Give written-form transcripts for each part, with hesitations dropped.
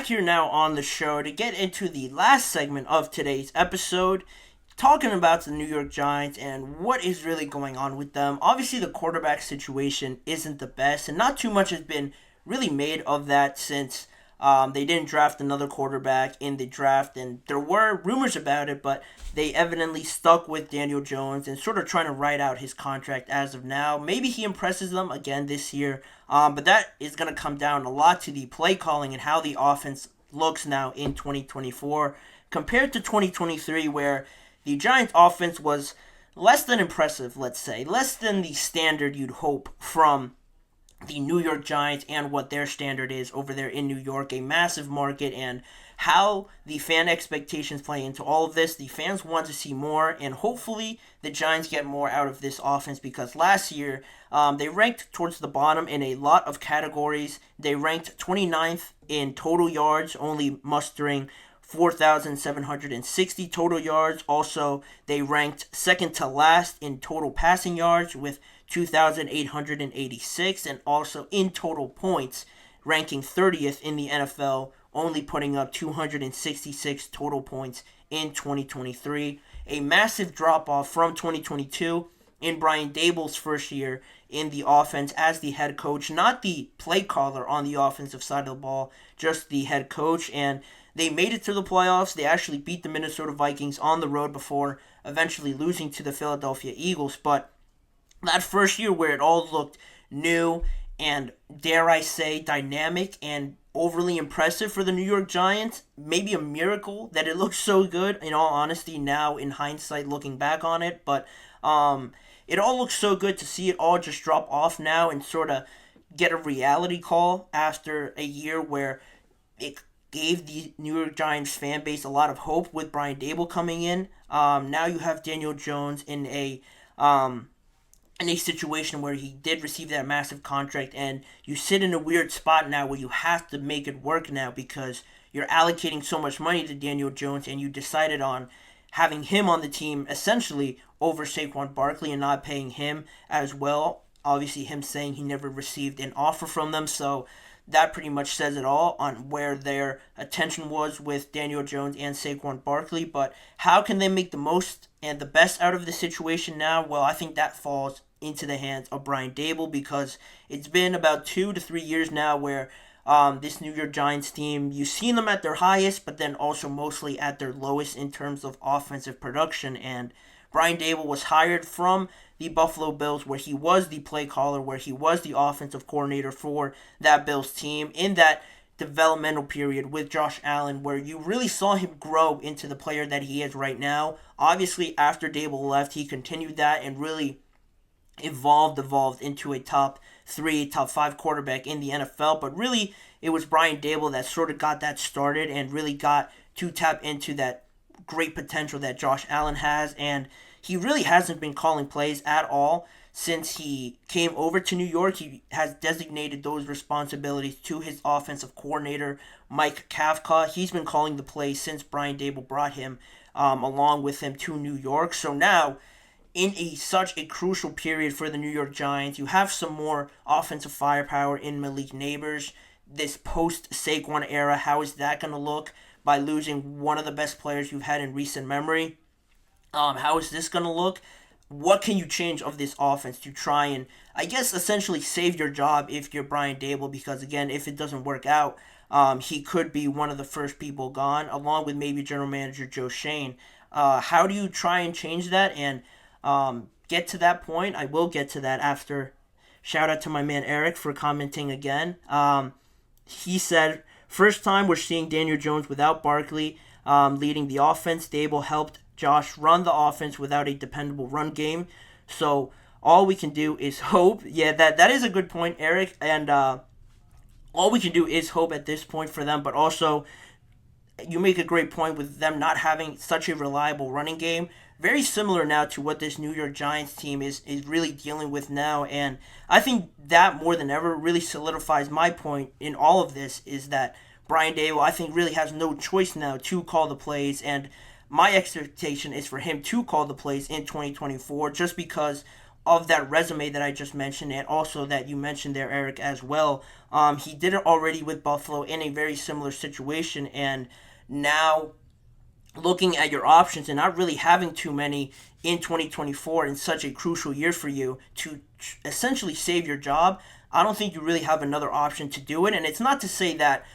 back here now on the show to get into the last segment of today's episode, talking about the New York Giants and what is really going on with them. Obviously, the quarterback situation isn't the best, and not too much has been really made of that since they didn't draft another quarterback in the draft, and there were rumors about it, but they evidently stuck with Daniel Jones and sort of trying to ride out his contract as of now. Maybe he impresses them again this year, but that is going to come down a lot to the play calling and how the offense looks now in 2024 compared to 2023, where the Giants' offense was less than impressive, let's say, less than the standard you'd hope from the New York Giants and what their standard is over there in New York, a massive market, and how the fan expectations play into all of this. The fans want to see more, and hopefully the Giants get more out of this offense, because last year they ranked towards the bottom in a lot of categories. They ranked 29th in total yards, only mustering 4,760 total yards. Also, they ranked second to last in total passing yards with 2,886, and also in total points, ranking 30th in the NFL, only putting up 266 total points in 2023. A massive drop-off from 2022 in Brian Daboll's first year in the offense as the head coach, not the play caller on the offensive side of the ball, just the head coach, and they made it to the playoffs. They actually beat the Minnesota Vikings on the road before eventually losing to the Philadelphia Eagles, but that first year where it all looked new and, dare I say, dynamic and overly impressive for the New York Giants, maybe a miracle that it looked so good, in all honesty, now in hindsight looking back on it, but it all looks so good to see it all just drop off now and sort of get a reality call after a year where it gave the New York Giants fan base a lot of hope with Brian Daboll coming in. Now you have Daniel Jones in a situation where he did receive that massive contract, and you sit in a weird spot now where you have to make it work now because you're allocating so much money to Daniel Jones, and you decided on having him on the team essentially over Saquon Barkley and not paying him as well. Obviously, him saying he never received an offer from them, so that pretty much says it all on where their attention was with Daniel Jones and Saquon Barkley. But how can they make the most and the best out of the situation now? Well, I think that falls into the hands of Brian Daboll, because it's been about 2 to 3 years now where this New York Giants team, you've seen them at their highest, but then also mostly at their lowest in terms of offensive production. And Brian Daboll was hired from the Buffalo Bills, where he was the play caller, where he was the offensive coordinator for that Bills team in that developmental period with Josh Allen, where you really saw him grow into the player that he is right now. Obviously, after Daboll left, he continued that and really evolved into a top 3, top 5 quarterback in the NFL. But really, it was Brian Daboll that sort of got that started and really got to tap into that great potential that Josh Allen has. And he really hasn't been calling plays at all since he came over to New York. He has designated those responsibilities to his offensive coordinator, Mike Kafka. He's been calling the plays since Brian Daboll brought him along with him to New York. So now, in such a crucial period for the New York Giants, you have some more offensive firepower in Malik Nabers. This post-Saquon era, how is that going to look by losing one of the best players you've had in recent memory? How is this going to look? What can you change of this offense to try and, I guess, essentially save your job if you're Brian Daboll? Because, again, if it doesn't work out, he could be one of the first people gone, along with maybe general manager Joe Schoen. How do you try and change that and get to that point? I will get to that after. Shout out to my man Eric for commenting again. He said, first time we're seeing Daniel Jones without Barkley leading the offense. Daboll helped Josh run the offense without a dependable run game. So all we can do is hope. Yeah, that is a good point, Eric. And all we can do is hope at this point for them. But also, you make a great point with them not having such a reliable running game. Very similar now to what this New York Giants team is really dealing with now. And I think that more than ever really solidifies my point in all of this, is that Brian Daboll, I think, really has no choice now to call the plays. And my expectation is for him to call the plays in 2024, just because of that resume that I just mentioned, and also that you mentioned there, Eric, as well. He did it already with Buffalo in a very similar situation, and now looking at your options and not really having too many in 2024 in such a crucial year for you to essentially save your job, I don't think you really have another option to do it. And it's not to say that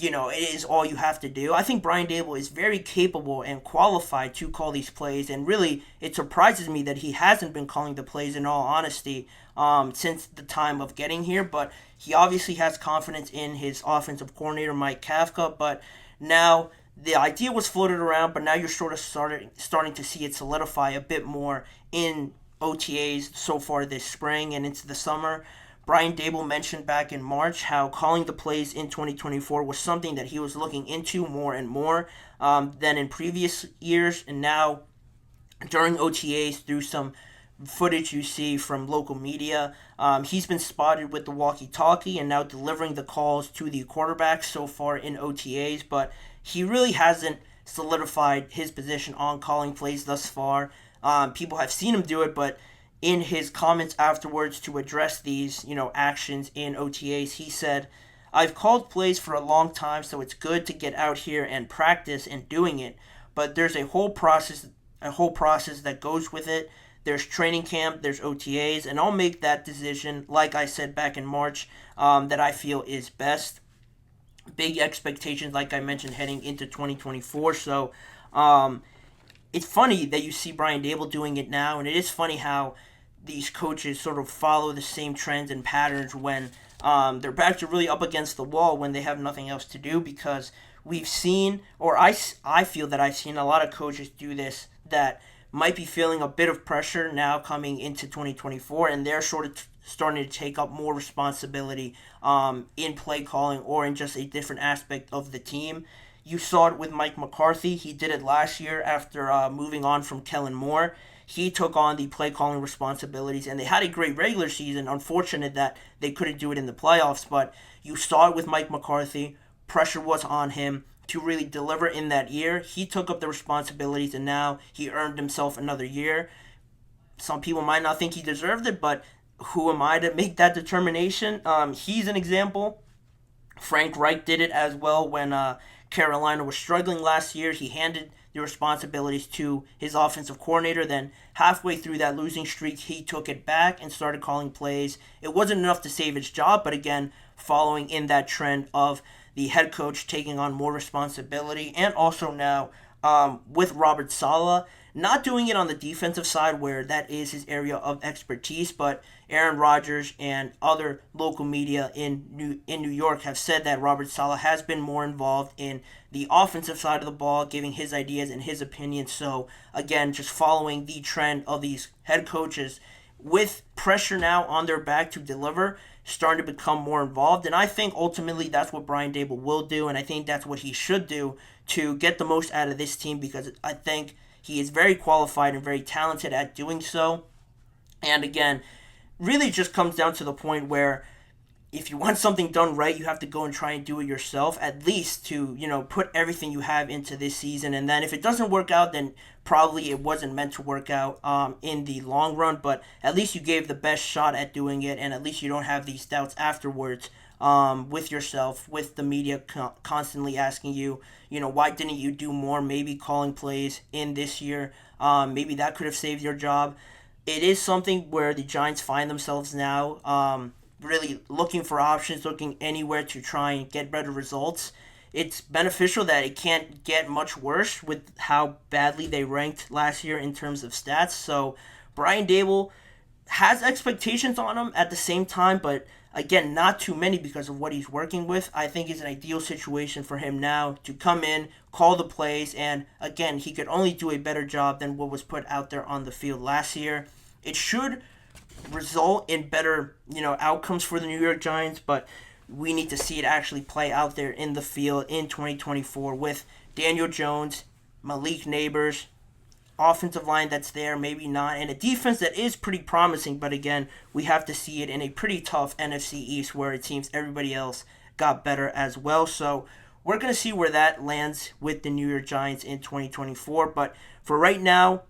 it is all you have to do. I think Brian Daboll is very capable and qualified to call these plays, and really, it surprises me that he hasn't been calling the plays in all honesty since the time of getting here. But he obviously has confidence in his offensive coordinator, Mike Kafka. But now the idea was floated around, but now you're sort of starting to see it solidify a bit more in OTAs so far this spring and into the summer. Brian Daboll mentioned back in March how calling the plays in 2024 was something that he was looking into more and more than in previous years. And now, during OTAs, through some footage you see from local media, he's been spotted with the walkie-talkie and now delivering the calls to the quarterback so far in OTAs. But he really hasn't solidified his position on calling plays thus far. People have seen him do it, but in his comments afterwards to address these, actions in OTAs, he said, "I've called plays for a long time, so it's good to get out here and practice and doing it. But there's a whole process that goes with it. There's training camp, there's OTAs, and I'll make that decision, like I said back in March, that I feel is best." Big expectations, like I mentioned, heading into 2024. So, it's funny that you see Brian Daboll doing it now, and it is funny how these coaches sort of follow the same trends and patterns when their backs are really up against the wall when they have nothing else to do, because we've seen, or I feel that I've seen a lot of coaches do this that might be feeling a bit of pressure now coming into 2024, and they're sort of starting to take up more responsibility in play calling or in just a different aspect of the team. You saw it with Mike McCarthy. He did it last year after moving on from Kellen Moore. He took on the play calling responsibilities, and they had a great regular season. Unfortunate that they couldn't do it in the playoffs, but you saw it with Mike McCarthy. Pressure was on him to really deliver in that year. He took up the responsibilities, and now he earned himself another year. Some people might not think he deserved it, but who am I to make that determination? He's an example. Frank Reich did it as well when Carolina was struggling last year. He handed the responsibilities to his offensive coordinator. Then halfway through that losing streak, he took it back and started calling plays. It wasn't enough to save his job, but again, following in that trend of the head coach taking on more responsibility. And also now with Robert Saleh, not doing it on the defensive side where that is his area of expertise, but Aaron Rodgers and other local media in New York have said that Robert Saleh has been more involved in the offensive side of the ball, giving his ideas and his opinions. So again, just following the trend of these head coaches with pressure now on their back to deliver, starting to become more involved. And I think ultimately that's what Brian Daboll will do, and I think that's what he should do to get the most out of this team, because I think he is very qualified and very talented at doing so. And again, really just comes down to the point where if you want something done right, you have to go and try and do it yourself, at least to, put everything you have into this season. And then if it doesn't work out, then probably it wasn't meant to work out in the long run. But at least you gave the best shot at doing it, and at least you don't have these doubts afterwards with yourself, with the media constantly asking you, why didn't you do more? Maybe calling plays in this year. Maybe that could have saved your job. It is something where the Giants find themselves now really looking for options, looking anywhere to try and get better results. It's beneficial that it can't get much worse with how badly they ranked last year in terms of stats. So Brian Daboll has expectations on him at the same time, but again, not too many because of what he's working with. I think it's an ideal situation for him now to come in, call the plays, and again, he could only do a better job than what was put out there on the field last year. It should result in better, outcomes for the New York Giants, but we need to see it actually play out there in the field in 2024 with Daniel Jones, Malik Neighbors, offensive line that's there, maybe not, and a defense that is pretty promising, but again, we have to see it in a pretty tough NFC East where it seems everybody else got better as well. So we're going to see where that lands with the New York Giants in 2024, but for right now,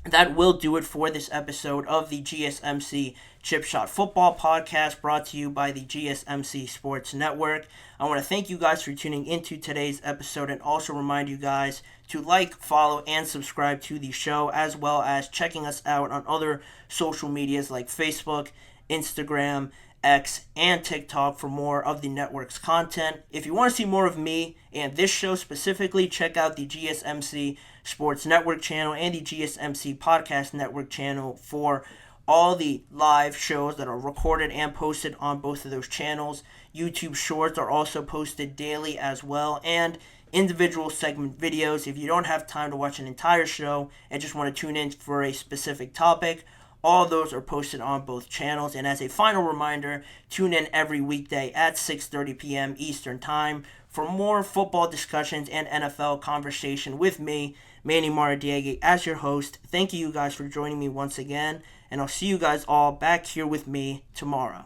that will do it for this episode of the GSMC Chip Shot Football Podcast, brought to you by the GSMC Sports Network. I want to thank you guys for tuning into today's episode and also remind you guys to like, follow, and subscribe to the show, as well as checking us out on other social medias like Facebook, Instagram, X, and TikTok for more of the network's content. If you want to see more of me and this show specifically, check out the GSMC Sports Network channel and the GSMC Podcast Network channel for all the live shows that are recorded and posted on both of those channels. YouTube Shorts are also posted daily as well, and individual segment videos. If you don't have time to watch an entire show and just want to tune in for a specific topic, all of those are posted on both channels. And as a final reminder, tune in every weekday at 6:30 p.m. Eastern Time for more football discussions and NFL conversation with me, Manny Maradiaga, as your host. Thank you guys for joining me once again, and I'll see you guys all back here with me tomorrow.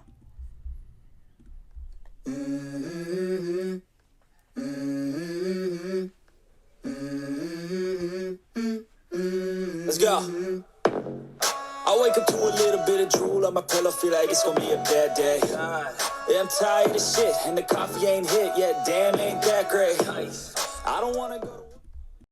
Let's go. I wake up to a little bit of drool on my pillow, feel like it's gonna be a bad day. Yeah, I'm tired of shit, and the coffee ain't hit yet, damn, ain't that great. I don't wanna go to